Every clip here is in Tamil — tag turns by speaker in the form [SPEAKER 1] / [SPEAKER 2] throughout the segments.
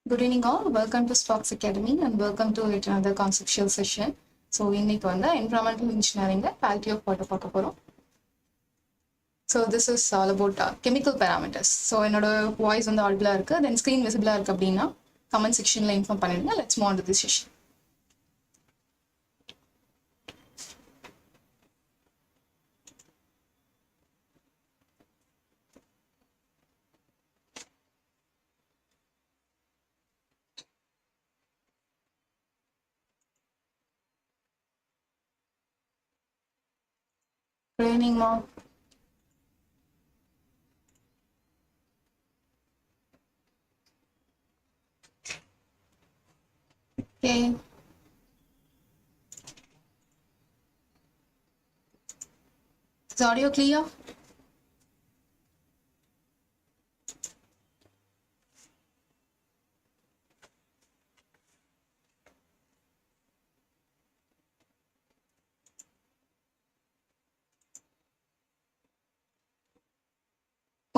[SPEAKER 1] Good evening all. Welcome to Sparks Academy and welcome to yet another conceptual session. So இன்னைக்கு வந்து environmental engineering quality of water பார்க்க போறோம். So this is all about chemical parameters. So என்னோட voice வந்து audible இருக்கு, then screen visible இருக்கு அப்படினா comment sectionல inform பண்ணிடுங்க. Let's move on to this session. Training mom. Okay. Is audio clear?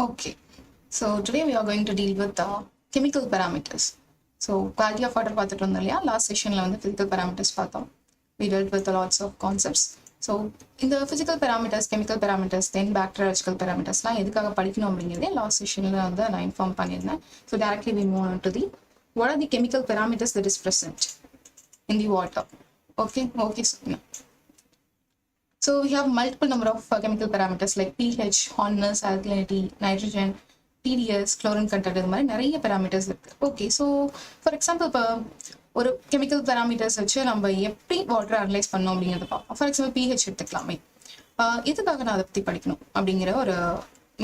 [SPEAKER 1] Okay. So today we are going to deal with chemical parameters. So quality of water பார்த்துட்டு இருந்தோம் இல்லையா, லாஸ்ட் செஷன்ல வந்து physical parameters பார்த்தோம். We dealt with lots of concepts. So இந்த physical parameters, chemical parameters, then bacteriological parametersலாம் எதுக்காக படிக்கணும் அப்படிங்கிறதே லாஸ்ட் செஷன்ல வந்து நான் இன்ஃபார்ம் பண்ணியிருந்தேன். So directly we move on to the what are the chemical parameters that is present in the water. Okay, so so we have multiple number of chemical parameters like pH, hardness, alkalinity, nitrogen, TDS, chlorine content இது மாதிரி நிறைய parameters இருக்கு. Okay, so for example இப்போ ஒரு chemical parameters வச்சு நம்ம எப்படி வாட்டர் அனலைஸ் பண்ணோம் அப்படிங்கிறத பார்ப்போம். For example pH எடுத்துக்கலாமே. இதுக்காக நான் அதை பற்றி படிக்கணும் அப்படிங்கிற ஒரு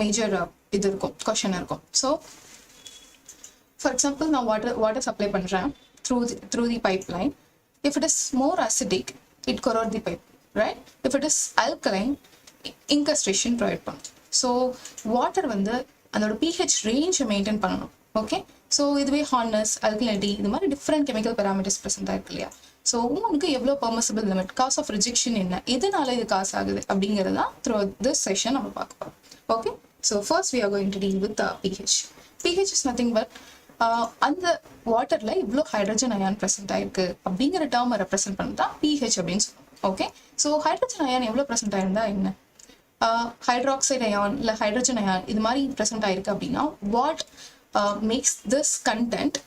[SPEAKER 1] மேஜர் இது இருக்கும், கொஷன் இருக்கும். ஸோ ஃபார் எக்ஸாம்பிள் நான் வாட்டர் சப்ளை பண்ணுறேன் through the pipeline. If it is more acidic, it corrode the pipe. Right? If it is alkaline, incrustation provide பண்ணும். So water வந்து அதோட pH range maintain பண்ணணும். Okay? So இதுவே hardness, alkalinity இது மாதிரி different chemical parameters present ஆயிருக்கு இல்லையா. So உங்களுக்கு எவ்வளோ permissible limit, cause of rejection என்ன, எதனால இது காசு ஆகுது அப்படிங்கிறது தான் through this session நம்ம பார்க்க போறோம். Okay? So first we are going to deal with the pH. pH is nothing but அந்த வாட்டர்ல இவ்வளோ ஹைட்ரஜன் அயான் ப்ரெசென்ட் ஆயிருக்கு அப்படிங்கிற டேர்மை ரெப்ரசென்ட் பண்ணா pH அப்படின்னு சொல்லுவோம். ஓகே, ஸோ ஹைட்ரஜன் அயான் எவ்வளோ ப்ரெசென்ட் ஆயிருந்தா என்ன, ஹைட்ராக்சைடு அயான் இல்லை ஹைட்ரஜன் அயான் இது மாதிரி ப்ரெசென்ட் ஆயிருக்கு அப்படின்னா what makes this content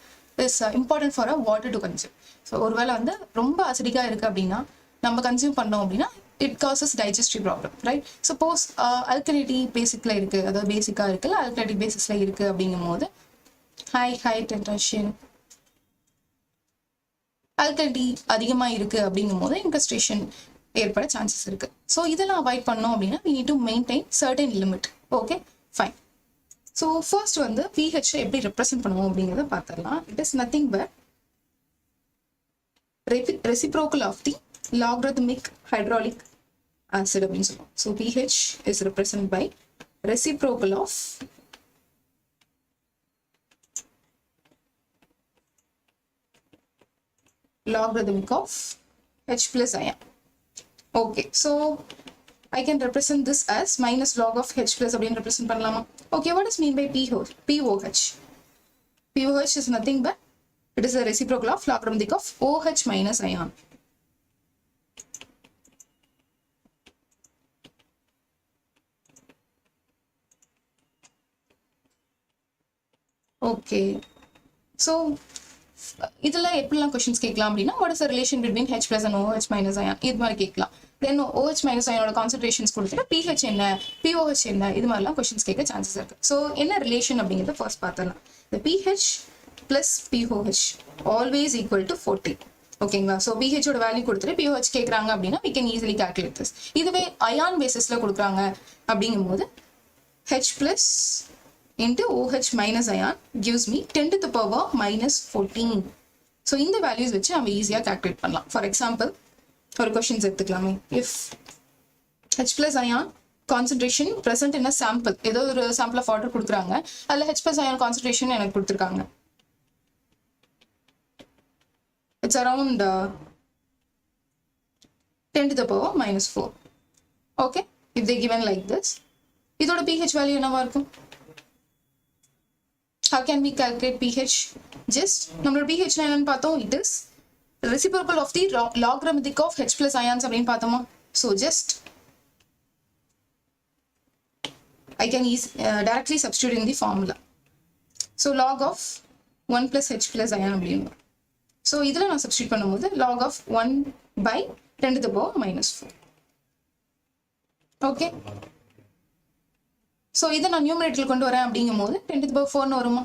[SPEAKER 1] is important for a water to consume. So ஒருவேளை வந்து ரொம்ப அசிடிக்காக இருக்குது அப்படின்னா நம்ம கன்சியூம் பண்ணோம் அப்படின்னா it causes digestive problem, right? Suppose alkalinity பேசிக்கில் இருக்குது, அதாவது பேசிக்காக இருக்குல்ல, அல்கலிட்டி பேசிஸில் இருக்குது அப்படிங்கும் போது ஹை டெம்பரேச்சர் ஆல்கலிட்டி அதிகமாக இருக்குது அப்படிங்கும் போது இன்கஸ்ட்ரேஷன் ஏற்பட சான்சஸ் இருக்குது. ஸோ இதெல்லாம் அவாய்ட் பண்ணோம் அப்படின்னா we need to maintain certain limit. Okay, fine. So first வந்து pH எப்படி ரெப்ரசென்ட் பண்ணுவோம் அப்படிங்கிறத பார்த்துடலாம். It is nothing but reciprocal of the logarithmic hydraulic acid அப்படின்னு சொல்லுவோம். So pH is represented by reciprocal of logarithmic of H plus ion. Okay, so I can represent this as minus log of H plus அப்படின்னு represent பண்ணலாமா? Okay, what is mean by POH? POH is nothing but it is a reciprocal of logarithmic of OH minus ion. Okay, so இதெல்லாம் எப்படிலாம் கொஸ்டின்ஸ் கேட்கலாம் அப்படின்னா what is the relation between H plus and OH minus ion இது மாதிரி கேட்கலாம். தென் OH minus ion கான்சன்ட்ரேஷன்ஸ் கொடுத்துட்டு pH என்ன, POH என்ன, இது மாதிரிலாம் கொஸ்டின்ஸ் கேட்க சான்சஸ் இருக்கு. ஸோ என்ன ரிலேஷன் அப்படிங்கிறத ஃபர்ஸ்ட் பார்த்துடலாம். The pH plus POH always equal to 40. ஓகேங்களா? ஸோ pH ஓட வேல்யூ கொடுத்துட்டு POH கேட்குறாங்க அப்படின்னா we can easily calculate this. இதுவே அயான் பேசிஸில் கொடுக்குறாங்க அப்படிங்கும் போது H plus into OH minus ion gives me 10 to the power minus 14. So இந்த values வச்சு நம்ம ஈஸியாக calculate பண்ணலாம். For example, ஒரு questions எடுத்துக்கலாமே. If H plus ion concentration present in a sample, ஏதோ ஒரு sample of water கொடுக்குறாங்க, அதில் H plus ion concentration எனக்கு கொடுத்துருக்காங்க. It's around 10 to the power minus 4. Okay, if they given like this, இதோட pH value என்னவா இருக்கும்? how can we calculate pH? Just நம்மளோட pH என்னன்னு பார்த்தோம், it is reciprocal of the logarithmic of H plus ions அப்படின்னு பார்த்தோமா. So just I can directly substitute in the formula. So log of 1 plus H plus ion அப்படின்னு. So இதில் நான் substitute பண்ணும்போது log of 1 by 10 to the power minus 4. Okay. So இதை நான் numerator கொண்டு வரேன் அப்படிங்கும்போது 10 to the power 4 வருமா.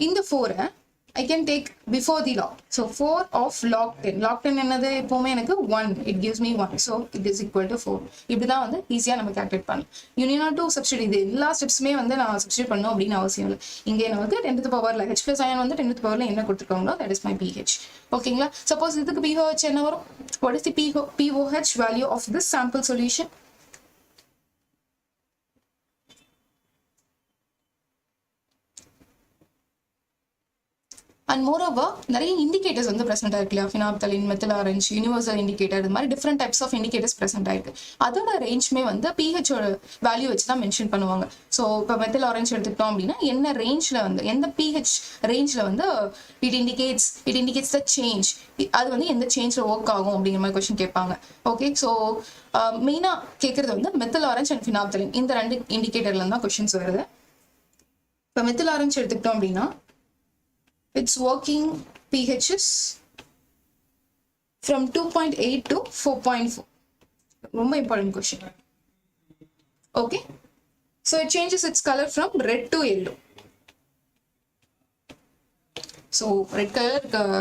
[SPEAKER 1] இந்த 4 I can take before the log. So 4 of log 10. Log 10 என்னது எப்பவுமே எனக்கு 1. It gives me 1. So it is equal to 4. இப்படிதான் வந்து ஈஸியா நம்ம calculate பண்ணலாம். You need not to substitute. இது எல்லா ஸ்டெப்ஸுமே வந்து நான் substitute பண்ணணும் அப்படின்னு அவசியம் இல்லை. இங்கே நமக்கு 10 to the powerல H plus ion வந்து 10 to the powerல என்ன கொடுத்துருக்காங்களோ that is my pH. ஓகேங்களா? Suppose இதுக்கு pH என்ன வரும்? What is the pOH value of this sample solution? And moreover, நிறைய indicators வந்து present ஆயிருக்குல்லையா, phenolphthalein, methyl orange, universal indicator, இது மாதிரி different types of indicators present ஆயிருக்கு. அதோட ரேஞ்சுமே வந்து pH ஓட வேல்யூ வச்சு தான் மென்ஷன் பண்ணுவாங்க. ஸோ இப்போ மெத்தில் ஆரஞ்சு எடுத்துக்கிட்டோம் அப்படின்னா என்ன ரேஞ்சில் வந்து எந்த pH ரேஞ்சில் வந்து இட் இண்டிகேட்ஸ் த சேஞ்ச், அது வந்து எந்த சேஞ்சில் ஒர்க் ஆகும் அப்படிங்கிற மாதிரி கொஸ்டின் கேட்பாங்க. ஓகே, ஸோ மெயினாக கேட்குறது வந்து மெத்தில் ஆரஞ்சு அண்ட் phenolphthalein இந்த ரெண்டு இண்டிகேட்டர்ல தான் கொஸ்டின்ஸ் வருது. இப்போ மெத்தில் ஆரஞ்சு எடுத்துக்கிட்டோம் அப்படின்னா its working pH is from 2.8 to 4.4. ரொம்ப important question. Okay, so it changes its color from red to yellow. So red color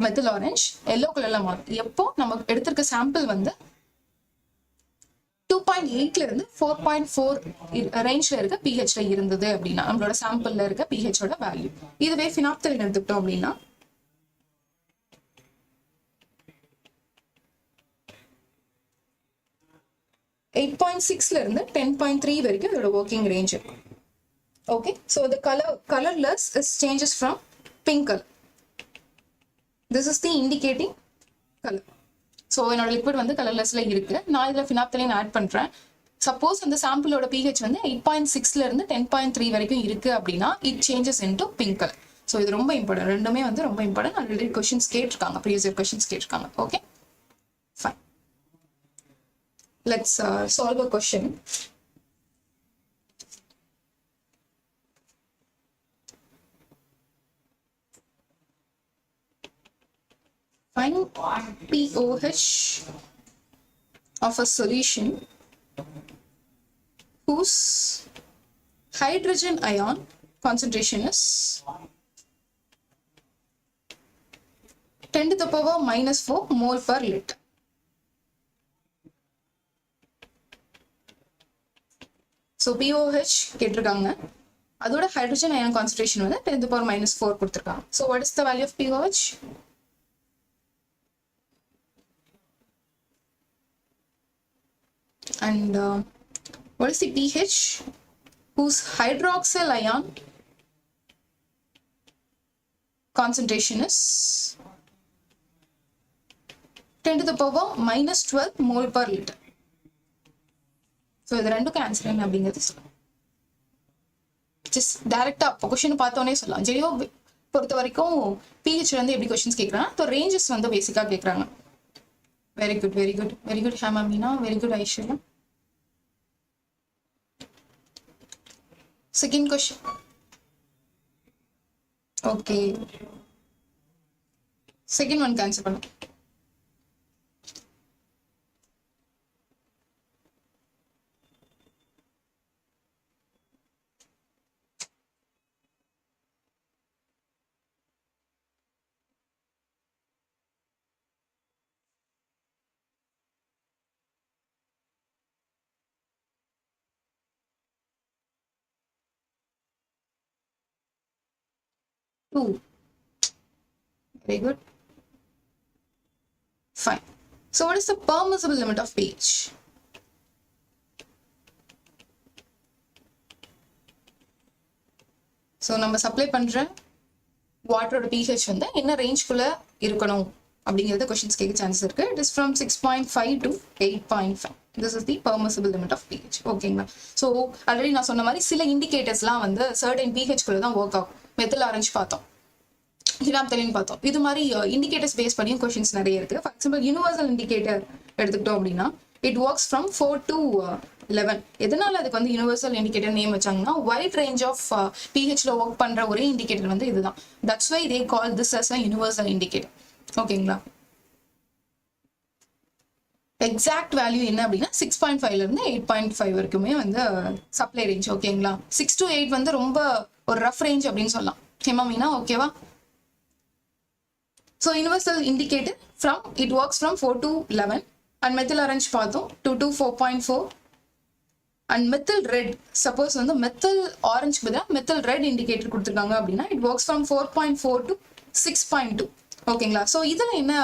[SPEAKER 1] methyl orange yellow colorல மாறும் எப்போ நம்ம எடுத்திருக்க சாம்பிள் வந்து 2.8 இருந்து 4.4 ரேஞ்ச்ல இருக்க pHல இருந்தது அப்படின்னா நம்மளோட சாம்பிள்ல இருக்க pH ஓட வேல்யூ. இதுவே phenolphthalein எடுத்துக்கிட்டோம் அப்படின்னா 8.6 இருந்து 10.3 வரைக்கும் இதோட ஒர்க்கிங் ரேஞ்ச் இருக்கும். Okay, so the colorless is changes from pink color. This is the indicating color. So என்னோட லிக்விட் வந்து கலர்லெஸ்ல இருக்கு. நான் இதில் phenolphthalein ஆட் பண்றேன். சப்போஸ் அந்த சாம்பிளோட pH வந்து 8.6 இருந்து 10.3 வரைக்கும் இருக்கு அப்படின்னா it changes into pink colour. So இது ரொம்ப இம்பார்ட்டன்ட், ரெண்டுமே வந்து ரொம்ப இம்பார்ட்டன்ட். ஆல்ரெடி கொஸ்டின்ஸ் கேட்டிருக்காங்க, ப்ரீவியஸ் இயர் கொஸ்டின்ஸ் கேட்டிருக்காங்க. Okay, fine. Let's solve a question. Find pOH of a solution whose hydrogen ion concentration is 10 to the power minus 4 mole per liter. So pOH கேட்டிருக்காங்க, அதோட hydrogen ion concentration வந்து 10 to the power minus 4 கொடுத்திருக்காங்க. So what is the value of pOH? And what is the pH whose hydroxyl ion concentration is 10 to the power minus 12 mole per liter. So இது ரெண்டுக்கும் ஆன்சர் என்ன அப்படிங்கிறது சொல்லலாம். ஜஸ்ட் டைரக்டா கொஸ்டின் பார்த்தோன்னே சொல்லலாம். JDO பொறுத்த வரைக்கும் pH வந்து எப்படி கொஸ்டின்ஸ் கேட்குறாங்க, ஸோ ரேஞ்சஸ் வந்து பேசிக்காக கேட்குறாங்க. Very good, very good, very good, Hamamina. Very good, Aishwarya. Second question. Okay. Second one cancel panna. Very good. Fine. So what is the permissible limit of pH? So நம்ம சப்ளை பண்ற வாட்டரோட pH வந்து என்ன ரேஞ்ச்குள்ள இருக்கணும் அப்படிங்கறது क्वेश्चंस கேட்க சான்ஸ் இருக்கு. It is from 6.5 to 8.5. This is the permissible limit of pH. ஓகேங்களா? ஸோ ஆல்ரெடி நான் சொன்ன மாதிரி சில இண்டிகேட்டர்ஸ்லாம் வந்து சர்டன் pH-குள்ள தான் ஒர்க் ஆகும். மெத்தில் ஆரஞ்சு பார்த்தோம், ஹிராம்தலின் பார்த்தோம். இது மாதிரி இண்டிகேட்டர்ஸ் பேஸ் பண்ணியும் கொஸ்டின்ஸ் நிறைய இருக்கு. ஃபார் எக்ஸாம்பிள் யூனிவர்சல் இண்டிகேட்டர் எடுத்துக்கிட்டோம் அப்படின்னா இட் ஒர்க்ஸ் ஃப்ரம் 4 to 11. எதனால அதுக்கு வந்து யூனிவர்சல் இண்டிகேட்டர் நேம் வச்சாங்கன்னா வைட் ரேஞ்ச் ஆஃப் pH-ல ஒர்க் பண்ற ஒரே இண்டிகேட்டர் வந்து இதுதான். That's why they call this as a universal indicator. ஓகேங்களா? எக்ஸாக்ட் வேல்யூ என்ன அப்படின்னா 6.5ல இருந்து 8.5 வரைக்குமே வந்து சப்ளை ரேஞ்ச். ஓகேங்களா? 6 to 8 வந்து ரொம்ப ஒரு ரஃப் ரேஞ்ச் அப்படின்னு சொல்லலாம். ஹெமாமீனா ஓகேவா? So universal indicator from it works from 4 to 11 and methyl orange பார்த்தோம் 2 to 4.4 and methyl red. Suppose வந்து மெத்தில் ஆரஞ்சு பதிலாக மெத்தில் ரெட் இண்டிகேட்டர் கொடுத்துருக்காங்க அப்படின்னா இட் ஒர்க்ஸ் ஃப்ரம் 4.4 to 6.2. ஓகேங்களா? ஸோ இதில் என்ன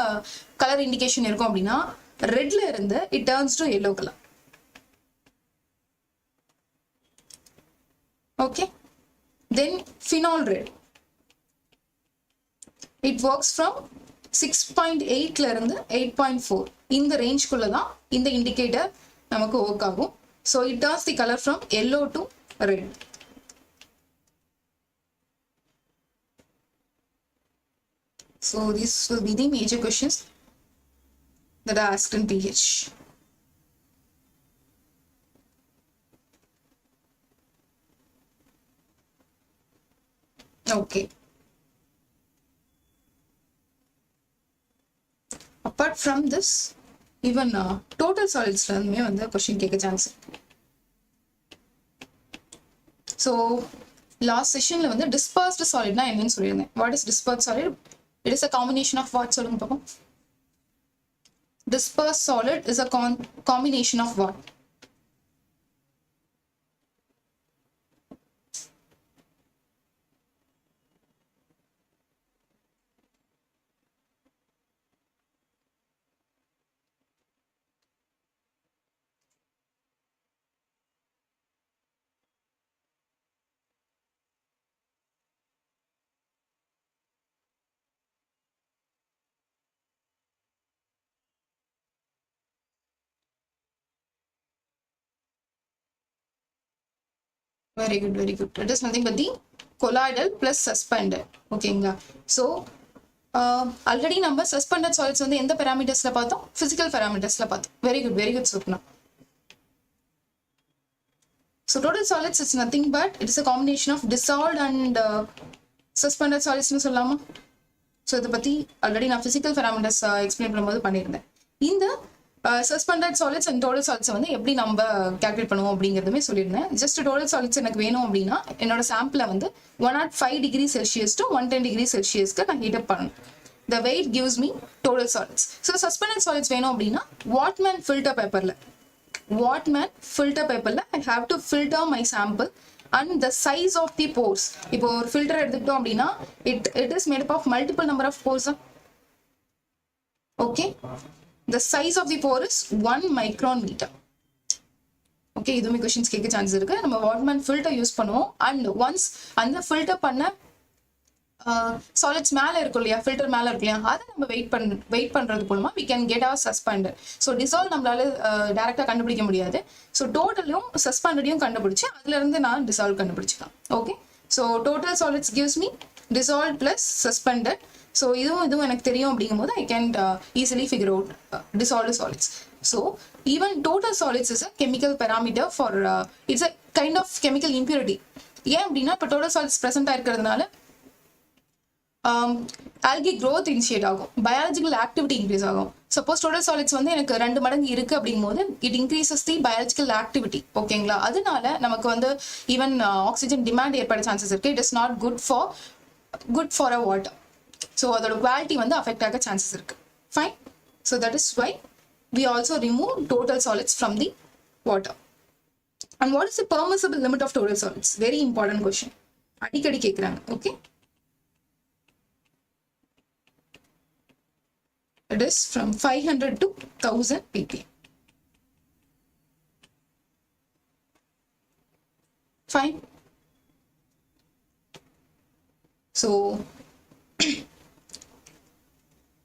[SPEAKER 1] கலர் இண்டிகேஷன் இருக்கும் அப்படின்னா ரெட்ல இருந்து it turns to yellow colour. Okay, then phenol red it works from 6.8ல இருந்து 8.4. இந்த ரேஞ்ச்குள்ள தான் இந்த இண்டிகேட்டர் நமக்கு ஒர்க் ஆகும். So it turns the colour from yellow to red. So this will be the major questions that are asked in pH. Okay. Apart from this, even total solids me வந்து question கேட்க சான்ஸ். So last sessionல வந்து dispersed solid னா என்னன்னு சொல்லியிருந்தேன். What is dispersed solid? It is a combination of what? சொல்லுங்க பாப்போம். Dispersed solid is a combination of what? Very good, very good. It is nothing but the colloidal plus suspended. ஓகேங்களா? ஸோ ஆல்ரெடி நம்ம சஸ்பெண்டட் சாலிட்ஸ் வந்து எந்த பேராமீட்டர்ஸ்ல பார்த்தோம்? பிசிக்கல் பேராமீட்டர்ஸ்ல பார்த்தோம். Very good, very good Supna. So total solids it's nothing but it is a combination of dissolved and suspended சாலிட்ஸ்னு சொல்லலாமா? ஸோ இதை பற்றி ஆல்ரெடி நான் பிசிக்கல் பேராமீட்டர்ஸ் எக்ஸ்பிளைன் பண்ணும்போது பண்ணியிருந்தேன். இந்த suspended solids and total solids வந்து எப்படி நம்ம கேல்குலேட் பண்ணுவோம் அப்படிங்கிறதுமே சொல்லியிருந்தேன். ஜஸ்ட் டோட்டல் சாலிட்ஸ் எனக்கு வேணும் அப்படின்னா என்னோட சாம்பிளை வந்து 105 டிகிரி செல்சியஸ் டு 110 டிகிரி செல்சியஸ்க்கு நான் ஹீட் அப் பண்ணணும். The weight gives me total solids. So suspended solids வேணும் அப்படின்னா Wattman filter paperல I have to filter my sample and the size of the pores. இப்போ ஒரு ஃபில்டர் எடுத்துக்கிட்டோம் அப்படின்னா it is made up of multiple number of pores. Okay. The size of the pore is 1 micron meter. Okay, இதுமே questions கேட்க சான்ஸ் இருக்கு. நம்ம Wattman filter யூஸ் பண்ணுவோம் and once அந்த ஃபில்டர் பண்ண சாலிட்ஸ் மேல இருக்கும் இல்லையா, ஃபில்டர் மேல இருக்கு இல்லையா, அதை நம்ம வெயிட் பண்றது மூலமா we can get our suspended. So dissolve நம்மளால டைரக்டா கண்டுபிடிக்க முடியாது. ஸோ டோட்டலையும் சஸ்பெண்டடையும் கண்டுபிடிச்சு அதுல இருந்து நான் டிசால்வ் கண்டுபிடிச்சிக்கலாம். Okay, so total solids gives me dissolved plus suspended. So இதுவும் எனக்கு தெரியும் அப்படிங்கும்போது I can easily figure out dissolved solids. So even total solids is a chemical parameter for it's a kind of chemical impurity. ஏன் அப்படின்னா இப்போ total solids present ஆயிருக்கிறதுனால algae growth initiate ஆகும், biological activity increase ஆகும். சப்போஸ் டோட்டல் சாலிட்ஸ் வந்து எனக்கு 2 மடங்கு இருக்கு அப்படிங்கும்போது it increases the biological activity. ஓகேங்களா? அதனால நமக்கு வந்து ஈவன் ஆக்சிஜன் டிமாண்ட் ஏற்பட சான்சஸ் இருக்கு. It is not good for a water. So அதோட குவாலிட்டி வந்து அஃபெக்ட் ஆக சான்சஸ் இருக்கு. Fine. So that is why we also remove total solids from the water. And what is the permissible limit of total solids? Very important question. அடிக்கடி கேட்குறாங்க. Okay. It is from 500 to 1000 ppm. Fine. So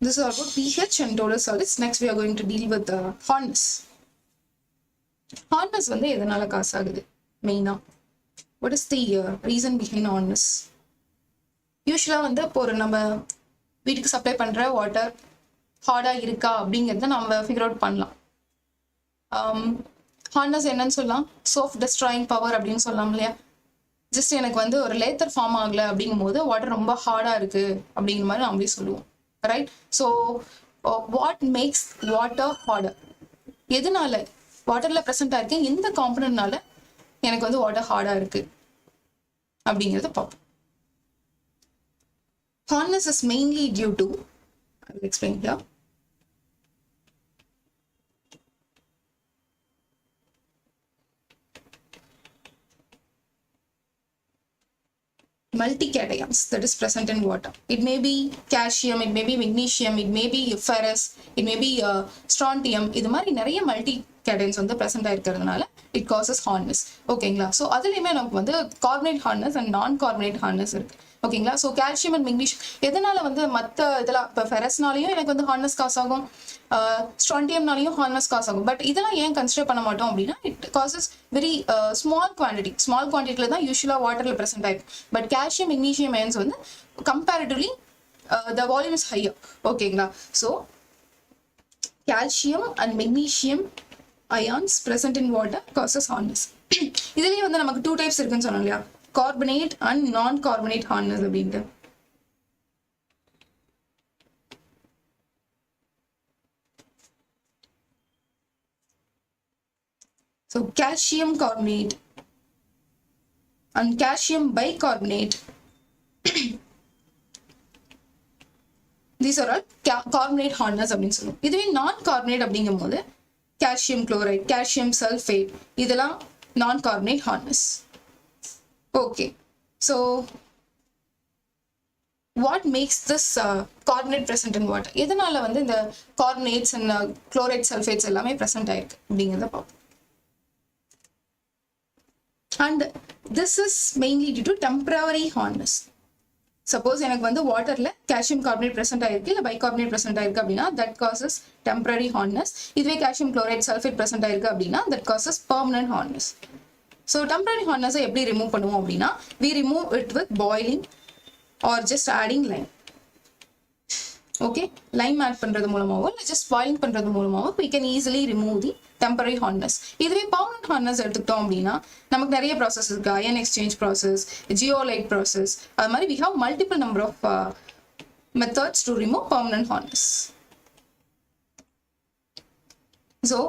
[SPEAKER 1] this is about pH and total solids. Next we are going to deal with the hardness. Hardness வந்து எதனால காசு ஆகுது மெயினா? What is the reason behind hardness? யூஸ்வலா வந்து இப்போ ஒரு நம்ம வீட்டுக்கு சப்ளை பண்ற வாட்டர் ஹார்டா இருக்கா அப்படிங்கிறத நம்ம ஃபிகர் அவுட் பண்ணலாம். ஹார்ட்னஸ் என்னன்னு சொல்லலாம்? சாஃப்ட் டெஸ்ட்ராயிங் பவர் அப்படின்னு சொல்லலாம் இல்லையா? ஜஸ்ட் எனக்கு வந்து ஒரு லேத்தர் ஃபார்ம் ஆகல அப்படிங்கும் போது வாட்டர் ரொம்ப ஹார்டா இருக்கு அப்படிங்கிற மாதிரி நம்மளே சொல்லுவோம், right? So what makes water harder? எதனால வாட்டர்ல ப்ரெசென்ட் ஆயிருக்கு, எந்த காம்பனன்ட்னால எனக்கு வந்து வாட்டர் ஹார்டா இருக்கு அப்படிங்கிறத பார்ப்போம். Hardness is mainly due to, I will explain here. Multications that is present in water. It may be calcium, it may be magnesium, it may be ferrous, it may be strontium. இது மாதிரி நிறைய multications வந்து present ஆயிருக்கிறதுனால it causes hardness. ஓகேங்களா? ஸோ அதுலேயுமே நமக்கு வந்து கார்பனேட் ஹார்ட்னஸ் அண்ட் நான் கார்பனேட் ஹார்ட்னஸ் இருக்கு. ஓகேங்களா? ஸோ கால்சியம் அண்ட் மெக்னீஷியம் எதனால வந்து மற்ற இதெல்லாம் இப்போ ஃபெரஸ்னாலையும் எனக்கு வந்து ஹார்ட்னஸ் காஸ் ஆகும், ஸ்ட்ராண்டியம்னாலையும் ஹார்ட்னஸ் காஸ் ஆகும். பட் இதெல்லாம் ஏன் கன்சிடர் பண்ண மாட்டோம் அப்படின்னா இட் காசஸ் வெரி ஸ்மால் குவான்டிட்டியில் தான் யூஸ்வலாக வாட்டரில் ப்ரெசென்ட் ஆயிருக்கும். பட் கால்சியம் மெக்னீஷியம் அயன்ஸ் வந்து comparatively the volume is higher. ஓகேங்களா? So calcium and magnesium ions present in water causes hardness. இதுலயே வந்து நமக்கு 2 types இருக்குன்னு சொன்னோம் இல்லையா? கார்பனேட் அண்ட் நான் கார்பனேட் ஹார்ட்னஸ் அப்படின்ட்டு. So calcium carbonate and calcium bicarbonate these are all carbonate hardness அப்படின்னு சொல்லுவோம். இதுவே நான் கார்பனேட் அப்படிங்கும் போது calcium chloride, calcium sulfate இதெல்லாம் நான் carbonate hardness. Okay, so what makes this carbonate present in water? எதனால வந்து இந்த carbonates and chloride sulfates எல்லாமே present ஆயிருக்கு அப்படிங்கிறத பார்ப்போம். And this is mainly due to temporary hardness. Suppose எனக்கு வந்து வாட்டர்ல கால்சியம் கார்பனேட் present ஆயிருக்கு இல்ல பைகார்பனேட் present ஆயிருக்கு அப்படின்னா that causes temporary hardness. இதுவே கால்சியம் chloride sulfate present ஆயிருக்கு அப்படின்னா that causes permanent hardness. So temporary hardness எப்படி ரிமூவ் பண்ணுவோம் அப்படின்னா we remove it with boiling or just adding lime. Okay, lime add பண்றது மூலமாவோ இல்ல just boiling பண்றது மூலமாவோ we can easily remove the temporary hardness. இதுவே permanent hardness எடுத்துக்கிட்டோம் அப்படின்னா நமக்கு நிறைய ப்ராசஸ் இருக்கு. Iron exchange process, zeolite process, அது மாதிரி we have multiple number of methods to remove permanent hardness. So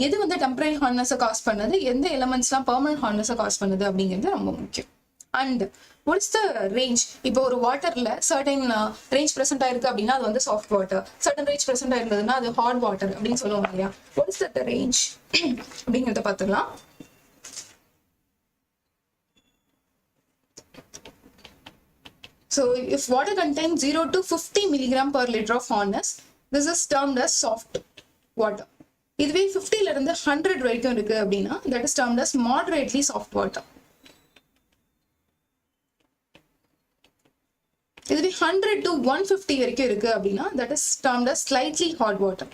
[SPEAKER 1] எது வந்து டெம்பரரி ஹார்ட்னஸை காஸ் பண்ணுது, எந்த எலிமெண்ட்ஸ்லாம் பெர்மனன்ட் ஹார்ட்னஸை காஸ் பண்ணுது அப்படிங்கிறது ரொம்ப முக்கியம். And what's the range? இப்போ ஒரு வாட்டர்ல சர்டன் ரேஞ்ச் ப்ரெசென்ட் ஆயிருக்கு அப்படின்னா அது வந்து soft water, certain range present ஆயிருந்ததுன்னா அது ஹார்ட் வாட்டர் அப்படின்னு சொல்லுவாங்க இல்லையா? வாட் இஸ் த ரேஞ்ச் அப்படிங்கிறத பார்த்துக்கலாம். So if water contains 0 to 50 milligram per liter of hardness, this is termed as soft water. இதுவே 50ல இருந்து 100 வரைக்கும் இருக்கு அப்படின்னா that is termed as moderately soft water. இதுவே 100 to 150 வரைக்கும் இருக்கு அப்படின்னா that is termed as slightly hot water.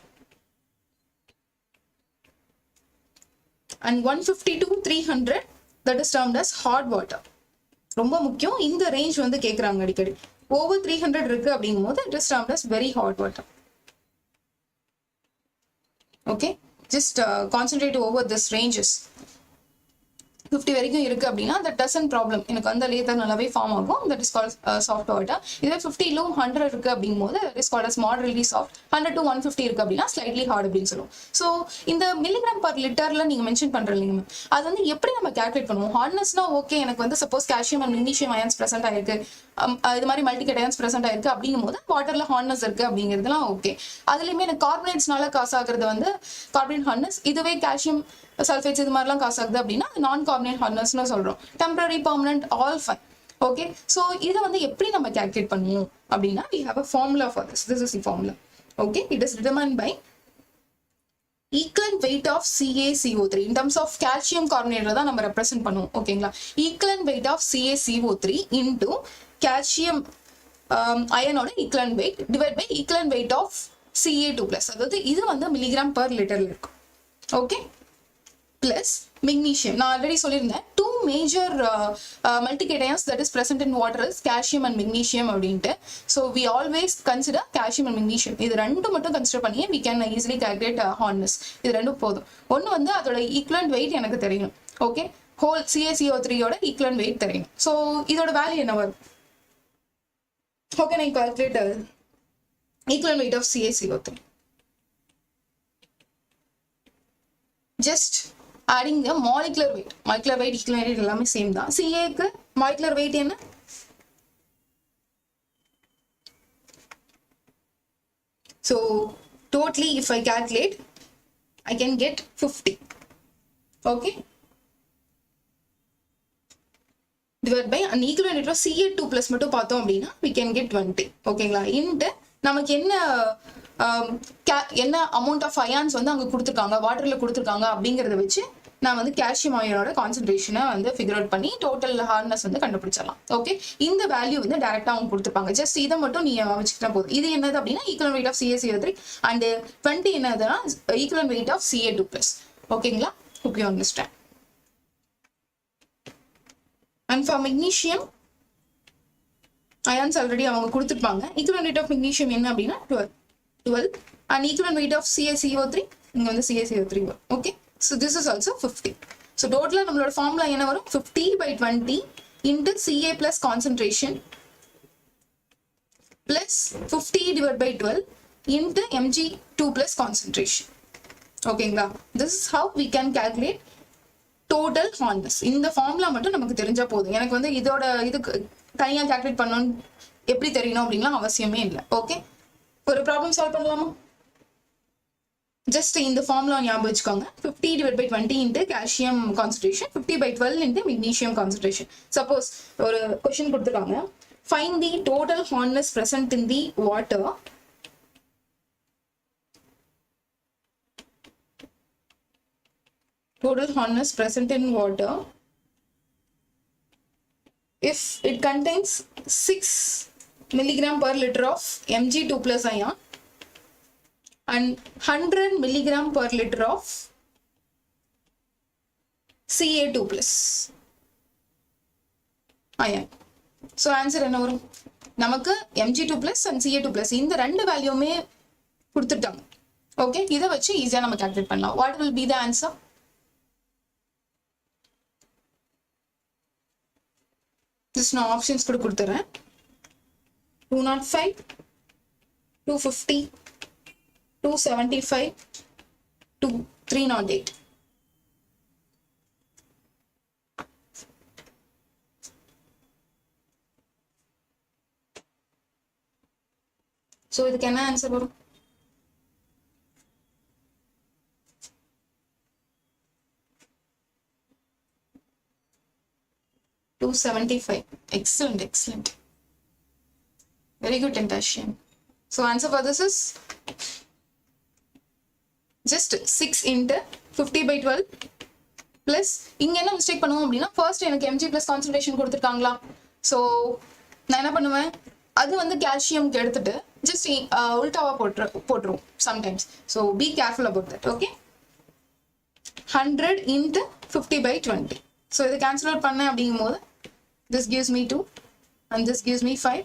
[SPEAKER 1] And 150 to 300 that is termed as hot water. ரொம்ப முக்கியம், இந்த ரேஞ்ச் வந்து கேக்குறாங்க அடிக்கடி. ஓவர் 300 இருக்கு அப்படிங்கும் போது it is termed as very hot water. Okay, just concentrate over this ranges. 50 வரைக்கும் இருக்கு அப்படின்னா that doesn't problem. எனக்கு அந்த லேத்தர் நல்லாவே ஃபார்ம் ஆகும். that is called soft water. இதுவே 50 லும் 100 இருக்கு அப்படிங்கும்போது that is called as moderately soft. 100 to 150 இருக்கு அப்படின்னா slightly hard அப்படின்னு சொல்லுவோம். ஸோ இந்த மில்லிகிராம் பர் லிட்டர்ல நீங்க மென்ஷன் பண்றீங்க, அது வந்து எப்படி நம்ம கால்குலேட் பண்ணுவோம்? ஹார்ட்னஸ்னா ஓகே, எனக்கு வந்து suppose calcium and magnesium ions present ஆயிருக்கு, இது மாதிரி மல்டிகேட் பிரசன்ட் ஆயிருக்கு அப்படிங்கும் போது வாட்டர்ல ஹார்ட்னஸ் இருக்கு அப்படிங்கிறதுலாம் ஓகே. அதுலயுமே எனக்கு கார்பனேட்ஸ்னால காசு ஆகுறது வந்து கார்பனேட் ஹார்ட்னஸ். இதுவே கால்சியம் சல்ஃபேட்ஸ் இது மாதிரிலாம் காசு ஆகுது அப்படின்னா நான் கார்பனேட் ஹார்ட்னஸ்னு சொல்றோம். Temporary, permanent, all fine. Okay, so இதை வந்து எப்படி நம்ம கால்குலேட் பண்ணுவோம் அப்படின்னா we have a formula for this. This is the formula. Okay, it is determined by equivalent weight of CaCO3 in terms of calcium carbonate தான் நம்ம ரெப்ரசென்ட் பண்ணுவோம். ஓகேங்களா? equivalent weight of CaCO3 into calcium அயனோட equivalent weight divided by equivalent weight of Ca2+. அதாவது இது வந்து மில்லிகிராம் பர் லிட்டர்ல இருக்கும். Okay, plus magnesium. நான் already சொல்லியிருந்தேன் two major multications that is present in water is calcium and magnesium அப்படின்ட்டு. So we always consider calcium and magnesium. இது ரெண்டும் மட்டும் கன்சிடர் பண்ணி we can easily calculate hardness. இது ரெண்டும் போதும். ஒன்று வந்து அதோட equivalent weight எனக்கு தெரியணும். ஓகே, whole CaCO3 ஓட equivalent weight தெரியும். So இதோட வேல்யூ என்ன வரும்? How can I calculate the equivalent weight of CaCO3? Just adding the molecular weight, equivalent weight எல்லாமே சேம் தான். Ca க்கு molecular weight என்ன? So totally if I calculate, I can get 50. Okay, divided by an equivalent weight of Ca2 plus மட்டும் பார்த்தோம் அப்படின்னா we can get 20. ஓகேங்களா? இந்த நமக்கு என்ன அமௌண்ட் ஆஃப் அயான்ஸ் வந்து அங்கே கொடுத்துருக்காங்க, வாட்டர்ல கொடுத்துருக்காங்க அப்படிங்கிறத வச்சு நான் வந்து கால்சியம் அயனோட கான்சென்ட்ரேஷனை வந்து ஃபிகர் அவுட் பண்ணி டோட்டல் ஹார்ட்னஸ் வந்து கண்டுபிடிச்சிடலாம். ஓகே, இந்த வேல்யூ வந்து டைரக்டா அவங்க கொடுத்துருப்பாங்க. ஜஸ்ட் இதை மட்டும் நீங்க வச்சுக்கிட்டா போதும். இது என்னது அப்படின்னா equal weight of CaCO3 and 20 என்னதுன்னா ஈக்குவல் வெயிட் ஆஃப் Ca2+. ஓகேங்களா? hope you understand. And for magnesium ions already அவங்க கொடுத்துருப்பாங்க. ஈக்குவல் வெயிட் ஆஃப் magnesium என்ன அப்படின்னா 12 and equivalent weight of CaCO3 இங்க வந்து CaCO3 வரும். Okay, so this is also 50. so total நம்மளோட ஃபார்முலா என்ன வரும்? 50/20 into Ca plus concentration plus 50/12 into Mg2 plus concentration. ஓகேங்களா? this is how we can calculate total hardness. இந்த ஃபார்முலா மட்டும் நமக்கு தெரிஞ்சா போதும். எனக்கு வந்து இதோட இதுக்கு தனியா கால்குலேட் பண்ணணும் எப்படி தெரியணும் அப்படின்லாம் அவசியமே இல்லை. ஓகே, ஒரு ப்ராப்ளம் சால்வ் பண்ணலாமா? ஜஸ்ட் இந்த ஃபார்முலா ஞாபகம் வச்சுக்கோங்க. 50/20 into calcium concentration, 50/12 into magnesium concentration. Suppose ஒரு கொஸ்டின் கொடுத்துருக்காங்க, find the total hardness present in the water if it contains 6 milligram per liter of Mg2 plus ion and 100 milligram per liter of Ca2 plus ion. So answer என்ன வரும்? நமக்கு Mg2 plus and Ca2 plus இந்த ரெண்டு வேல்யூமே கொடுத்துட்டாங்க. ஓகே, இதை வச்சு ஈஸியா நம்ம கால்குலேட் பண்ணலாம். What will be the answer? This நான் ஆப்ஷன்ஸ் கூட கொடுத்துறேன். 205, 250, 275, 308. So இதுக்கு என்ன ஆன்சர் வரும்? $275. Excellent. Very good intention. So answer for this is just 6 into 50/12 plus இங்க என்ன மிஸ்டேக் பண்ணுவோம் அப்படின்னா ஃபர்ஸ்ட் எனக்கு Mg plus concentration கொடுத்துருக்காங்களா, ஸோ நான் என்ன பண்ணுவேன், அது வந்து கால்சியம்க்கு எடுத்துட்டு ஜஸ்ட் உல்டாவா போட்டுருவோம் sometimes. So be careful about that. Okay, 100 into 50/20. So இது கேன்சல் அவுட் பண்ணேன் அப்படிங்கும் போது this gives me 2 and this gives me 5.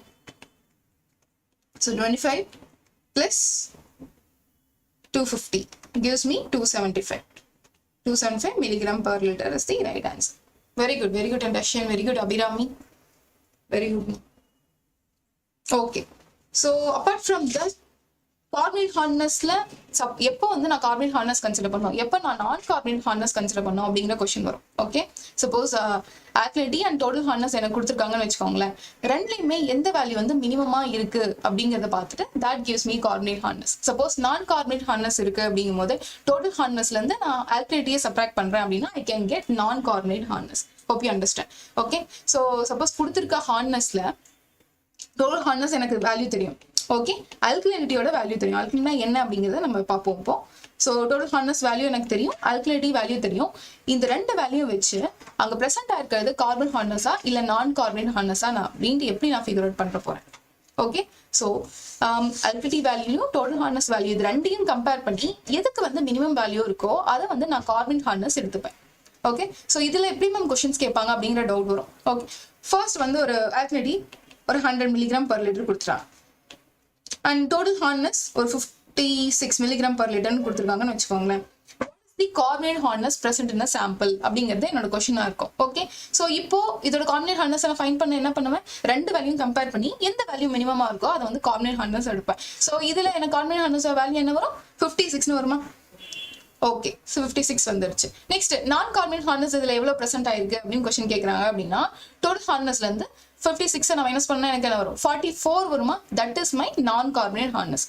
[SPEAKER 1] So 25 plus 250 gives me 275. 275 milligram per liter is the right answer. Very good Dashian, very good Abhirami, very good. Okay, so apart from that, carbonate ஹார்ட்னஸ்ல எப்போ வந்து நான் கார்பனேட் ஹார்ட்னஸ் கன்சிடர் பண்ணுவோம், எப்போ நான் நான் கார்பனேட் ஹார்ட்னஸ் கன்சிடர் பண்ணுவோம் அப்படிங்கிற கொஸ்டின் வரும். Okay, suppose activity and total hardness எனக்கு கொடுத்துருக்காங்கன்னு வச்சுக்கோங்களேன், ரெண்டுலையுமே எந்த வேல்யூ வந்து மினிமமா இருக்கு அப்படிங்கிறத பார்த்துட்டு that gives me carbonate hardness. Suppose நான் கார்பனேட் ஹார்ட்னஸ் இருக்கு அப்படிங்கும் போது டோட்டல் ஹார்ட்னஸ்ல இருந்து நான் ஆக்டிவிட்டியை சப்ராக்ட் பண்றேன் அப்படின்னா ஐ கேன் கெட் நான் carbonate hardness. Hope you understand. Okay, so suppose கொடுத்துருக்க ஹார்ட்னஸ்ல டோட்டல் ஹார்ட்னஸ் எனக்கு வேல்யூ தெரியும். ஓகே, அல்கலினிட்டியோட வேல்யூ தெரியும். அல்கலினா என்ன அப்படிங்கிறத நம்ம பார்ப்போம் இப்போ. ஸோ டோட்டல் ஹார்ட்னஸ் வேல்யூ எனக்கு தெரியும், அல்கலினிட்டி வேல்யூ தெரியும். இந்த ரெண்டு வேல்யூ வச்சு அங்கே ப்ரெசென்ட் ஆயிருக்கிறது கார்பன் ஹார்ட்னஸா இல்லை நான் கார்பனேட் ஹார்ட்னஸா நான் அப்படின்ட்டு எப்படி நான் ஃபிகர் அவுட் பண்ண போறேன். Okay so alkalinity value total hardness value இது ரெண்டையும் கம்பேர் பண்ணி எதுக்கு வந்து மினிமம் வேல்யூ இருக்கோ அதை வந்து நான் கார்பன் ஹார்ட்னஸ் எடுத்துப்பேன். ஓகே ஸோ இதில் எப்படி மேம் கொஸ்டின்ஸ் கேட்பாங்க அப்படிங்கிற டவுட் வரும். ஓகே ஃபர்ஸ்ட் வந்து ஒரு ஆல்கிலிட்டி ஒரு 100 மில்லிகிராம் பர் லிட்டர் கொடுத்துறாங்க அண்ட் டோட்டல் ஹார்ட்னஸ் ஒரு 56 மில்லிகிராம் பர் லிட்டர்னு கொடுத்துருக்காங்கன்னு வச்சுக்கோங்களேன். The carbonate hardness present in sample அப்படிங்கிறது என்னோட கொஸ்டினா இருக்கும். ஓகே ஸோ இப்போ இதோட கார்பனேட் ஹார்ட்னஸ் நான் ஃபைண்ட் பண்ண என்ன பண்ணுவேன், ரெண்டு வேல்யூ கம்பேர் பண்ணி எந்த வேல்யூ மினிமமா இருக்கோ அதை வந்து கார்பனேட் ஹார்ட்னஸ் எடுப்பேன். ஸோ இதுல எனக்கு கார்பனேட் ஹார்ட்னஸ் வேல்யூ என்ன வரும், 56ன்னு வருமா? ஓகே ஸோ 56 வந்துருச்சு. நெக்ஸ்ட் நான் கார்பனேட் ஹார்ட்னஸ் இதுல எவ்வளவு பிரசன்ட் ஆயிருக்கு அப்படின்னு கொஸ்டின் கேட்கறாங்க அப்படின்னா டோட்டல் ஹார்ட்னஸ்ல இருந்து 56 நான் மைனஸ் பண்ணா எனக்கு என்ன வரும், 44 வருமா? தட் இஸ் மை நான் கார்பனேட் ஹார்ட்னஸ்.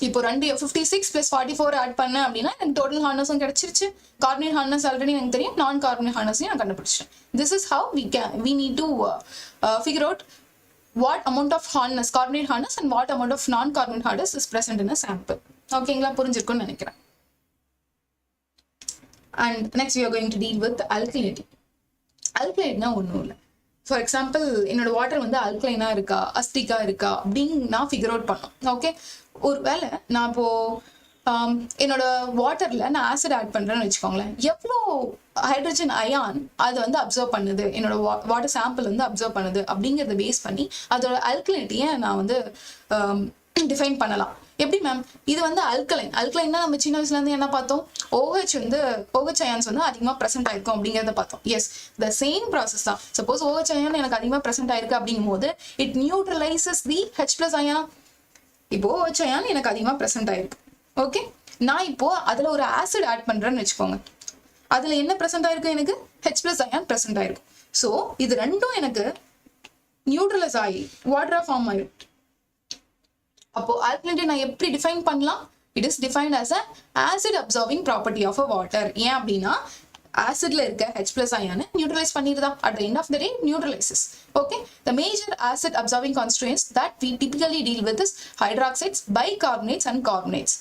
[SPEAKER 1] இப்போ 56 பிளஸ் 44 ஆட் பண்ண அப்படின்னா எனக்கு டோட்டல் ஹார்ட்னஸும் கிடைச்சிருச்சு. கார்பனேட் ஹார்ட்னஸ் ஆல்ரெடி எனக்கு தெரியும், நான் கார்பனேட் ஹார்ட்னஸையும் நான் கண்டுபிடிச்சேன். This is how we need to figure out what amount of hardness, carbonate hardness and what amount of non-carbonate hardness is present in a sample. ஓகேங்களா, புரிஞ்சிருக்கும்னு நினைக்கிறேன். And next we are going to deal with alkalinity. Alkalinity ஒன்றும் இல்லை. ஃபார் எக்ஸாம்பிள் என்னோட வாட்டர் வந்து அல்கலைனா இருக்கா அஸ்டிக்கா இருக்கா அப்படின்னு நான் ஃபிகர் அவுட் பண்ணோம். ஓகே ஒருவேளை நான் இப்போ என்னோட வாட்டர்ல நான் ஆசிட் ஆட் பண்றேன்னு வச்சுக்கோங்களேன், எவ்வளோ ஹைட்ரஜன் அயான் அது வந்து அப்சர்வ் பண்ணுது, என்னோட வாட்டர் சாம்பிள் வந்து அப்சர்வ் பண்ணுது அப்படிங்கிறத பேஸ் பண்ணி அதோட அல்கலினிட்டியை நான் வந்து டிஃபைன் பண்ணலாம். எப்படி மேம், இது வந்து அல்கலைன்னா நம்ம சின்ன வயசுல இருந்து என்ன பார்த்தோம், OH அயான்ஸ் வந்து அதிகமா பிரசென்ட் ஆயிருக்கும் அப்படிங்கிறத பார்த்தோம். எஸ், த சேம் ப்ராசஸ் தான். சப்போஸ் OH அயான் எனக்கு அதிகமா பிரசென்ட் ஆயிருக்கு அப்படிங்கும் போது it neutralises the H+ ion. இப்போ OH அயான் எனக்கு அதிகமா பிரசென்ட் ஆயிருக்கு. ஓகே, நான் இப்போ அதுல ஒரு ஆசிட் ஆட் பண்றேன்னு வச்சுக்கோங்க, அதுல என்ன பிரசென்ட் ஆயிருக்கு, எனக்கு H+ அயான் பிரசென்ட் ஆயிருக்கு. ஸோ இது ரெண்டும் எனக்கு நியூட்ரலைஸ் ஆகி வாட்டரா ஃபார்ம் ஆயிரும். அப்போ ஆல்கலினிட்டி நான் எப்படி டிஃபைன் பண்ணலாம், it is defined as a acid absorbing property of a water. ஏன் அப்படின்னா ஆசிட்ல இருக்க H+ அயானை நியூட்ரலைஸ் பண்ணிடுதா, at the end of the day neutralizes. Okay, the major acid absorbing constituents that we typically deal with is hydroxides, bicarbonates and carbonates.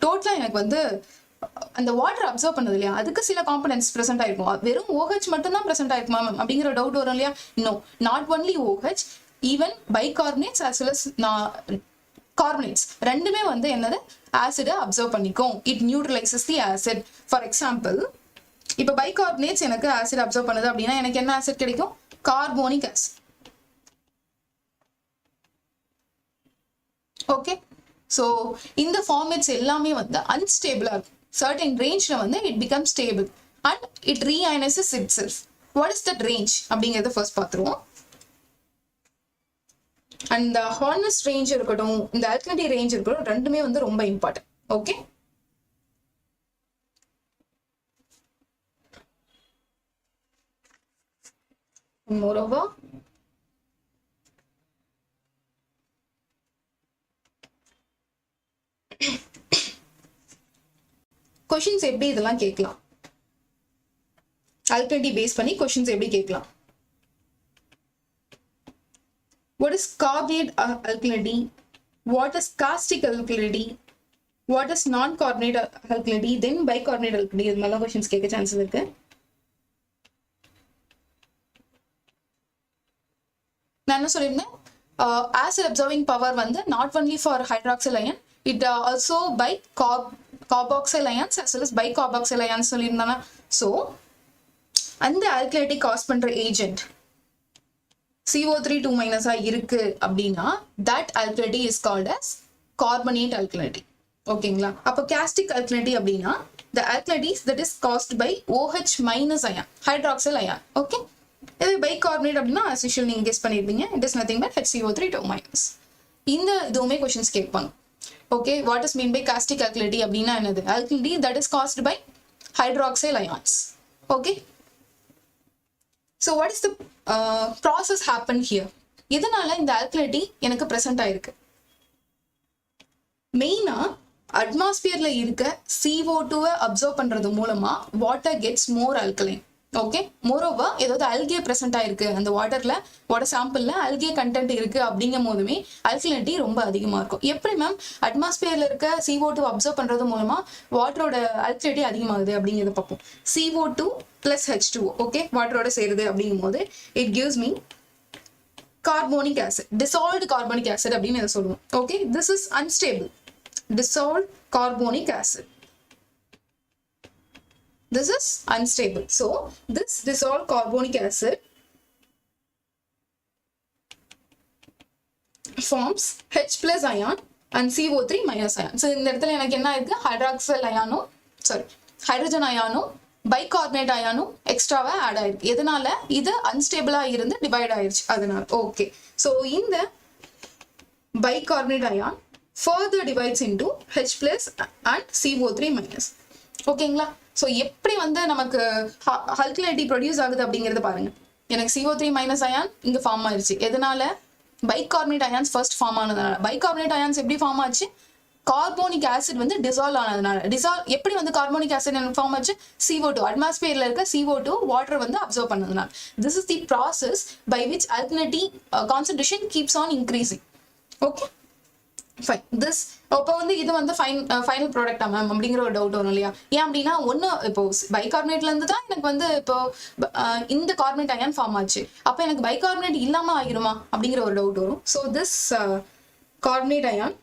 [SPEAKER 1] டோட்டலா எனக்கு வந்து அந்த வாட்டர் அப்சர்வ் பண்ணது இல்லையா, அதுக்கு சில காம்பனன்ட்ஸ் பிரசென்ட் ஆயிருக்கும். வெறும் OH மட்டும் தான் பிரசென்ட் ஆயிருக்குமா மேம் அப்படிங்கிற டவுட் வரும் இல்லையா. No, not only OH, even bicarbonates as well as carbonates ரெண்டுமே வந்து என்னது ஆசிடை அப்சர்வ் பண்ணிக்கும். It neutralises the acid. For example இப்போ பைகார்பனேட்ஸ் எனக்கு ஆசிட் அப்சர்வ் பண்ணுது அப்படின்னா எனக்கு என்ன ஆசிட் கிடைக்கும், கார்போனிக் ஆசிட். ஓகே, ஸோ இந்த ஃபார்மேட்ஸ் எல்லாமே வந்து அன்ஸ்டேபிளா இருக்கும். சர்டன் ரேஞ்ச்ல வந்து it become stable and it reionises itself. What is that range அப்படிங்கிறத ஃபர்ஸ்ட் பார்த்துருவோம். அந்த ஹார்ட்னஸ் ரேஞ்ச் இருக்கட்டும், இந்த ஆல்கலினிட்டி ரேஞ்ச் இருக்கட்டும், ரெண்டுமே வந்து ரொம்ப இம்பார்ட்டன்ட். ஓகே, moreover கொஸ்டின்ஸ் எப்படி இதெல்லாம் கேட்கலாம், ஆல்கலினிட்டி பேஸ் பண்ணி கொஸ்டின்ஸ் எப்படி கேட்கலாம். What is carbonate alkalinity? What is caustic alkalinity? What is non-carbonate alkalinity? Then bicarbonate alkalinity. இது மாதிரிலாம் கொஸ்டின்ஸ் கேட்க சான்சஸ் இருக்கு. நான் என்ன சொல்லியிருந்தேன், ஆசிட் அப்சர்விங் பவர் வந்து not only for hydroxyl ion, it also bicarboxyl ions as well as bicarboxyl ions சொல்லியிருந்தாங்க. ஸோ அந்த ஆல்கலினிட்டி காஸ் பண்ற ஏஜென்ட் CO3 2- இருக்கு அப்படின்னா that alkalinity is called as carbonate alkalinity. ஓகேங்களா, அப்போ காஸ்டிக் alkalinity அப்படின்னா the alkalinity that is caused by OH- ion, hydroxyl ion. Okay, இது பைகார்பனேட் அப்படின்னா as usual நீங்க கெஸ் பண்ணிருப்பீங்க, it is nothing but HCO3 2-. இந்த இதுவுமே கொஸ்டின்ஸ் கேட்பாங்க. Okay, what is mean by caustic alkalinity அப்படின்னா என்னது, alkalinity that is caused by hydroxyl ions. Okay, so what is the process happen here? இதனால இந்த ஆல்கலினிட்டி எனக்கு பிரசன்ட் ஆயிருக்கு. மெயினா அட்மாஸ்பியர்ல இருக்க CO2 அப்சர்வ் பண்றது மூலமா water gets more alkaline. Okay, moreover ஏதாவது அல்கே பிரசன்ட் ஆயிருக்கு அந்த வாட்டர்ல, வாட்டர் சாம்பிள்ல அல்கே கண்டென்ட் இருக்கு அப்படிங்கும் போதுமே ஆல்கலினிட்டி ரொம்ப அதிகமா இருக்கும். எப்படி மேம் அட்மாஸ்பியர்ல இருக்க CO2 அப்சர்வ் பண்றது மூலமா வாட்டரோட ஆல்கலினிட்டி அதிகமாகுது அப்படிங்கிறத பார்ப்போம். CO2 plus H2O, ஓகே, வாட்டரோட சேருது அப்படிங்கும் போது it gives me carbonic acid, dissolved carbonic acid அப்படின்னு இதை சொல்லுவோம். Okay, this is unstable. Dissolved carbonic acid. This is unstable. So this dissolved carbonic acid forms H plus ion and CO3 minus ion. So இந்த இடத்துல எனக்கு என்ன இருக்கு, ஹைட்ராக்சல் அயானும் ஹைட்ரஜன் அயானும் பைகார்பனேட் அயானும் எக்ஸ்ட்ராவா ஆட் ஆயிருக்கு. எதனால? இது அன்ஸ்டேபிளா இருந்து டிவைட் ஆயிருச்சு அதனால. ஓகே, ஸோ இந்த bicarbonate ion further divides into H plus and CO3 minus. ஓகேங்களா? ஸோ எப்படி வந்து நமக்கு ஆல்கலைட்டி ப்ரொடியூஸ் ஆகுது அப்படிங்கிறத பாருங்க. எனக்கு CO3 மைனஸ் அயான் இங்க ஃபார்ம் ஆயிருச்சு. எதனால? பைகார்பனேட் அயான்ஸ் ஃபர்ஸ்ட் ஃபார்ம் ஆனதுனால. பைகார்பனேட் அயான்ஸ் எப்படி ஃபார்ம் ஆச்சு? கார்போனிக் ஆசிட் வந்து டிசால்வ் ஆனதுனால. எப்படி வந்து கார்போனிக் ஆசிட் எனக்கு ஃபார்ம் ஆச்சு? CO2, அட்மாஸ்பியர்ல இருக்க CO2 வாட்டர் வந்து அப்சர்வ் பண்ணதுனால. This is the process by which alkalinity concentration keeps on increasing. Okay, fine. This அப்போ வந்து இது வந்து ஃபைனல் ப்ராடக்டா மேம் அப்படிங்கிற ஒரு டவுட் வரும் இல்லையா? ஏன் அப்படின்னா ஒன்று இப்போ பைகார்பனேட்ல இருந்து தான் எனக்கு வந்து இப்போ இந்த கார்பனேட் அயான் ஃபார்ம் ஆச்சு. அப்போ எனக்கு பைகார்பனேட் இல்லாம ஆகிருமா அப்படிங்கிற ஒரு டவுட் வரும். So this carbonate ion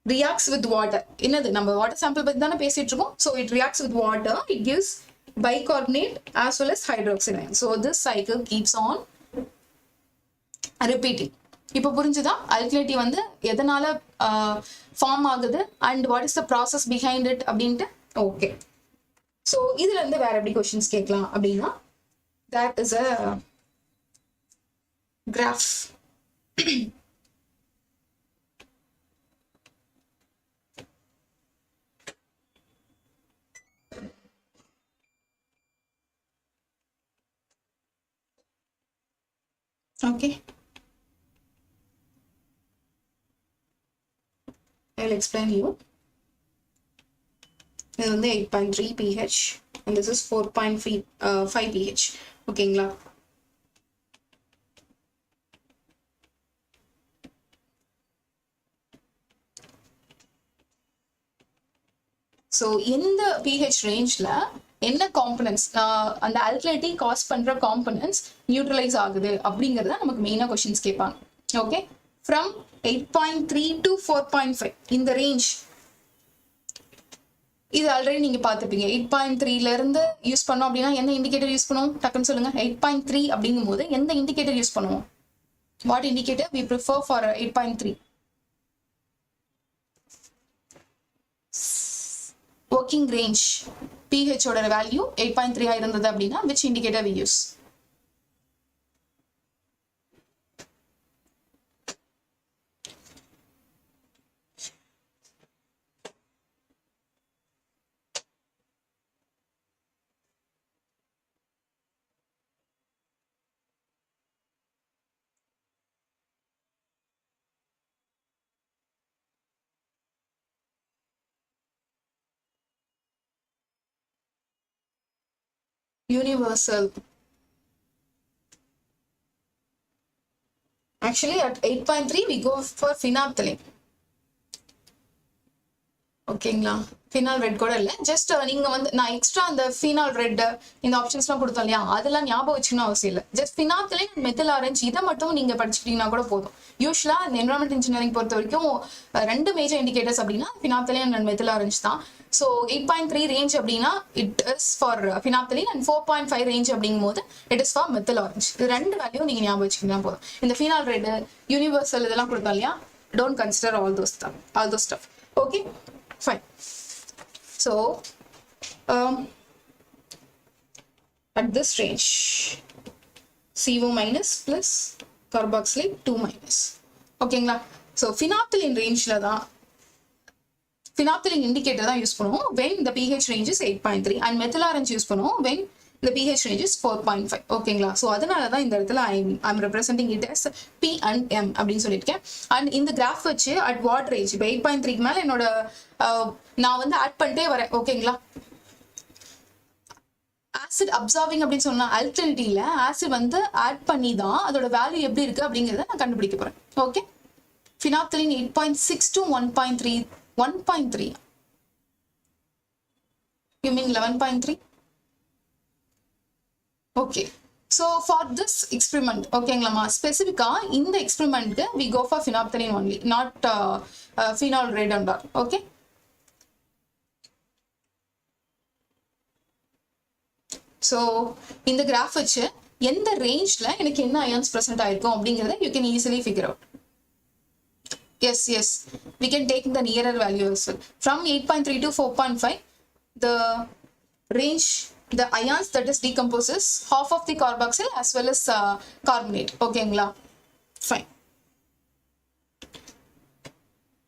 [SPEAKER 1] reacts with water. என்னது, நம்ம வாட்டர் சாம்பிள் பத்தி தானே பேசிட்டு இருக்கோம். So it reacts with water, it gives bicarbonate as well as hydroxyl ion. So this cycle keeps on repeating. இப்போ புரிஞ்சுதா ஆல்கலைட்டி வந்து எதனால ஃபார்ம் ஆகுது and what is the process behind it அப்படின்ட்டு. ஓகே, ஸோ இதுல இருந்து வேற எப்படி கொஸ்டின்ஸ் கேட்கலாம் அப்படின்னா, that is a graph. Okay, I'll explain you. This is 8.3 pH and this is 4.5 pH. ஓகேங்களா? ஸோ இந்த pH ரேஞ்ச்ல என்ன காம்பனன்ட்ஸ் அந்த ஆல்கலைட்டி காஸ் பண்ற காம்பனன்ட்ஸ் நியூட்ரலைஸ் ஆகுது அப்படிங்கறத நமக்கு மெயினா क्वेश्चंस கேட்பாங்க. ஓகே, ஃப்ரம் 8.3 to 4.5 இந்த ரேஞ்ச். இது ஆல்ரெடி நீங்க பார்த்துப்பீங்க. 8.3ல இருந்து யூஸ் பண்ணோம் அப்படின்னா எந்த இண்டிகேட்டர் யூஸ் பண்ணுவோம்? டக்குன்னு சொல்லுங்க. 8.3 அப்படிங்கும் போது எந்த இண்டிகேட்டர் யூஸ் பண்ணுவோம்? What indicator we prefer for 8.3? working range pH ஓட வேல்யூ 8.3 ஆ இருந்தது அப்படின்னா which indicator we use? Universal. Actually at 8.3 we go for phenolphthalein. ஓகேங்களா? ஃபினால் ரெட் கூட இல்லை, ஜஸ்ட் நீங்க வந்து நான் எக்ஸ்ட்ரா அந்த ஃபினால் ரெட் இந்த ஆப்ஷன்ஸ்லாம் கொடுத்தோம் இல்லையா, அதெல்லாம் ஞாபகம் வச்சுக்கணும் அவசியம் இல்லை. ஜஸ்ட் ஃபினாப்தலைன் அண்ட் மெத்தில் ஆரஞ்சு இதை மட்டும் நீங்க படிச்சுக்கிட்டீங்கன்னா கூட போதும். யூஸ்வலா இந்த என்வரன்மெண்ட் இன்ஜினியரிங் பொறுத்த வரைக்கும் ரெண்டு மேஜர் இண்டிகேட்டர்ஸ் அப்படின்னா ஃபினாப்தலைன் அண்ட் மெத்தில் ஆரஞ்சு தான். ஸோ 8.3 ரேஞ்ச் அப்படின்னா it is for phenolphthalein and 4.5 range அப்படிங்கும் போது it is for methyl orange. இது ரெண்டு வேல்யூ நீங்க ஞாபகம் வச்சுக்கிட்டா போதும். இந்த ஃபினால் ரெட், யூனிவர்சல் இதெல்லாம் கொடுத்தோம் இல்லையா, don't consider all those stuff. Okay, fine. So at this range CO minus plus carboxylate 2 minus. ஓகேங்களா? ஸோ ஃபினாப்தலின் ரேஞ்சில் தான் ஃபினாப்தலின் இண்டிகேட்டர் தான் யூஸ் பண்ணுவோம் when the pH range is 8.3 and methyl orange use பண்ணுவோம் when the pH range is 4.5. ஓகேங்களா? ஸோ அதனால தான் இந்த இடத்துல I'm representing it as P and M அப்படின்னு சொல்லியிருக்கேன். அண்ட் இந்த கிராஃப் வச்சு அட் வாட் ரேஞ்ச் இப்போ 8.3க்கு மேலே என்னோட நான் வந்து ஆட் பண்ணிட்டே வரேன். ஓகேங்களா? ஆசிட் அப்சார்பிங் அப்படின்னு சொன்னா ஆல்கலினிட்டியில ஆசிட் வந்து ஆட் பண்ணி தான் அதோட வேல்யூ எப்படி இருக்கு அப்படிங்கிறத நான் கண்டுபிடிக்க போறேன். Okay, phenolphthalein 8.6 to 1.3. 1.3 you mean 11.3? Okay, So for this experiment, okay, specifically in the experiment, we go for phenolphthalein only, not phenol red and all. Okay. So in the graph வச்சு எந்த ரேஞ்ச்ல எனக்கு என்ன ions present ஆயிருக்கும் அப்படிங்கறத you can easily figure out. Yes, we can take the nearer value as well. From 8.3 to 4.5, the range, the ions that is decomposes half of the carboxyl as well as carbonate. Okay, fine.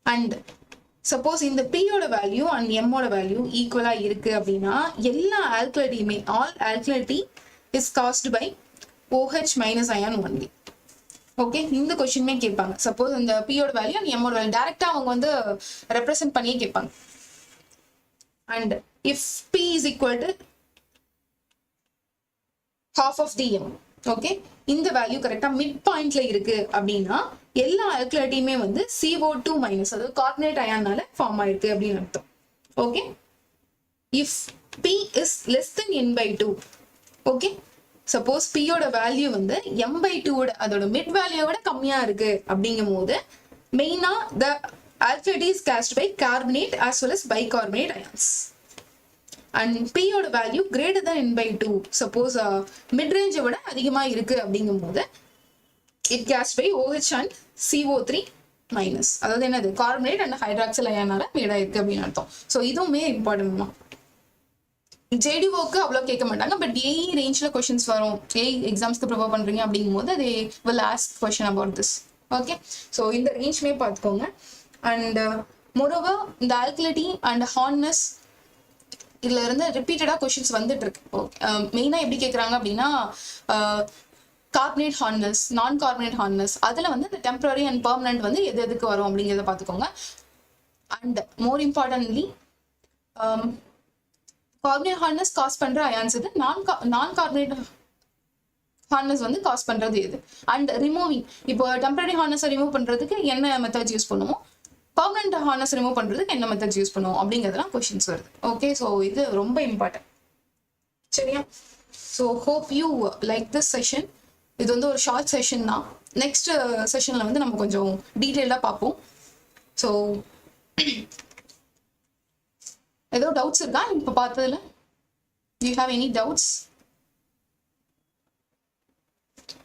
[SPEAKER 1] And suppose in the P oda value and M oda value equal irukku அப்படினா எல்லா alkalityமே all alkalinity is caused by OH minus ion only. Okay, இந்த क्वेश्चनமே கேட்பாங்க. சப்போஸ் இந்த P ஓட வேல்யூ and M ஓட வேல்யூ டைரக்டா அவங்க வந்து ரெப்ரசன்ட் பண்ணியே கேட்பாங்க. And if P is equal to half of the M, okay, இந்த வேல்யூ கரெக்டா மிட் பாயிண்ட்ல இருக்கு அப்படின்னா எல்லா ஆல்கலைட்டையுமே வந்து CO2 மைனஸ், அதாவது கார்பனேட் அயானால ஃபார்ம் ஆயிருக்கு அப்படின்னு அர்த்தம். Okay, if P is less than N/2, okay, suppose P ஓட வேல்யூ வந்து M/2 அதோட மிட் வேல்யூவோட கம்மியா இருக்கு அப்படிங்கும் போது மெயினா the alkalinity is caused by carbonate as well as bicarbonate ions. And P ஓட value greater than N/2, suppose mid ரேஞ்சை விட அதிகமா இருக்கு அப்படிங்கும் போது it caused by OH and CO3 minus, அதாவது என்னது கார்பனேட் அண்ட் ஹைட்ராக்சில் அயானால மேடா இருக்கு அப்படின்னு அர்த்தம். ஸோ இதுவுமே இம்பார்ட்டன்ட் தான். JDOக்கு அவ்வளோ கேட்க மாட்டாங்க, பட் ஏஇ ரேஞ்சில் கொஷின்ஸ் வரும். ஏஇ எக்ஸாம்ஸ்க்கு ப்ரிப்பேர் பண்ணுறீங்க அப்படிங்கும் போது they will ask question about this. Okay, so இந்த ரேஞ்சுமே பார்த்துக்கோங்க. அண்ட் மோரோவர் இந்த ஆல்கலிட்டி அண்ட் ஹார்ட்னஸ் இதுல இருந்து ரிப்பீட்டடாக கொஷின்ஸ் வந்துட்டு இருக்கு. ஓகே, மெயினாக எப்படி கேட்குறாங்க அப்படின்னா கார்பனேட் ஹார்ட்னஸ், நான் கார்பனேட் ஹார்ட்னஸ், அதில் வந்து இந்த டெம்பரரி அண்ட் பெர்மனன்ட் வந்து எது எதுக்கு வரும் அப்படிங்கிறத பார்த்துக்கோங்க. And more importantly carbonate hardness cause பண்ற அயான்ஸ் இது, நான் கார்பனேட் ஹார்ட்னஸ் வந்து காஸ் பண்றது எது. அண்ட் ரிமூவிங், இப்போ டெம்பரரி ஹார்ட்னஸை ரிமூவ் பண்றதுக்கு என்ன மெத்தட்ஸ் யூஸ் பண்ணுவோம், பெர்மனன்ட் ஹார்ட்னஸ் ரிமூவ் பண்றதுக்கு என்ன மெத்தட்ஸ் யூஸ் பண்ணுவோம் அப்படிங்கிறதுலாம் கொஸ்டின்ஸ் வருது. ஓகே, ஸோ இது ரொம்ப இம்பார்ட்டன்ட். சரியா? So hope you like this session. இது வந்து ஒரு ஷார்ட் செஷன் தான். நெக்ஸ்ட் செஷன்ல வந்து நம்ம கொஞ்சம் டீட்டெயிலாக பார்ப்போம். ஸோ ஏதோ டவுட்ஸ் இருக்கா இப்போ பார்த்ததுல? You have any doubts?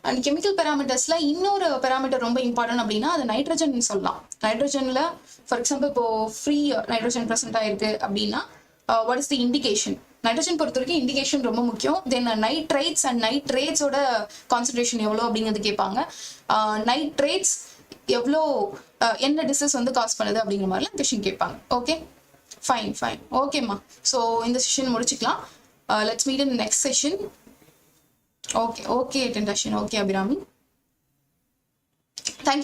[SPEAKER 1] And chemical பேராமீட்டர்ஸ்ல இன்னொரு பேராமீட்டர் ரொம்ப இம்பார்ட்டன்ட் அப்படின்னா அது நைட்ரஜன் சொல்லலாம். நைட்ரஜன்ல ஃபார் எக்ஸாம்பிள் இப்போ ஃப்ரீ நைட்ரஜன் ப்ரெசென்ட் ஆயிருக்கு அப்படின்னா what is the indication? Nitrogen பொறுத்த வரைக்கும் இண்டிகேஷன் ரொம்ப முக்கியம். தென் நைட்ரேட்ஸ் அண்ட் நைட்ரேட்ஸோட கான்சன்ட்ரேஷன் எவ்வளோ அப்படிங்கிறது கேட்பாங்க. நைட்ரேட்ஸ் எவ்வளோ என்ன டிசீஸ் வந்து காஸ் பண்ணுது அப்படிங்கிற மாதிரிலாம் கொஸ்டின் கேட்பாங்க. Okay, fine. ஓகேம்மா, ஸோ இந்த செஷன் முடிச்சுக்கலாம். Let's meet in next session. Okay டென்டேஷன். Okay Abirami, thank you.